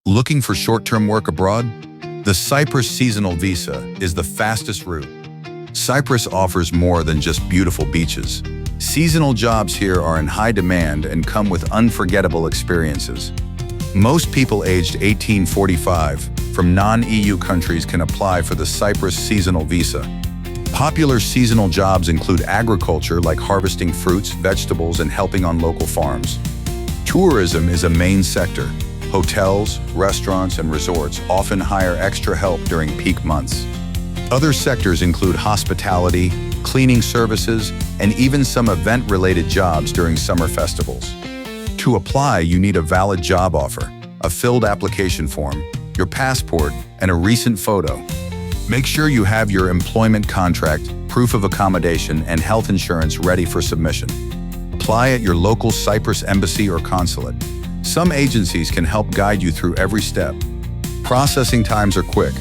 Looking for short-term work abroad? The Cyprus Seasonal Visa is the fastest route. Cyprus offers more than just beautiful beaches. Seasonal jobs here are in high demand and come with unforgettable experiences. Most people aged 1845 from non-EU countries can apply for the Cyprus Seasonal Visa. Popular seasonal jobs include agriculture like harvesting fruits, vegetables, and helping on local farms. Tourism is a main sector. Hotels, restaurants, and resorts often hire extra help during peak months. Other sectors include hospitality, cleaning services, and even some event-related jobs during summer festivals. To apply, you need a valid job offer, a filled application form, your passport, and a recent photo. Make sure you have your employment contract, proof of accommodation, and health insurance ready for submission. Apply at your local Cyprus embassy or consulate. Some agencies can help guide you through every step. Processing times are quick.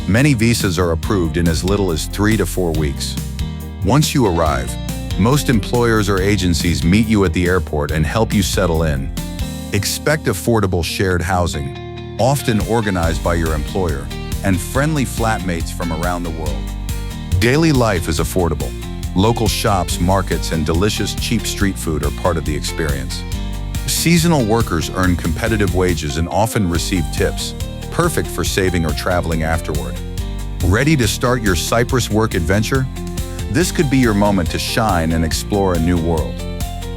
Many visas are approved in as little as 3 to 4 weeks. Once you arrive, most employers or agencies meet you at the airport and help you settle in. Expect affordable shared housing, often organized by your employer, and friendly flatmates from around the world. Daily life is affordable. Local shops, markets, and delicious cheap street food are part of the experience. Seasonal workers earn competitive wages and often receive tips, perfect for saving or traveling afterward. Ready to start your Cyprus work adventure? This could be your moment to shine and explore a new world.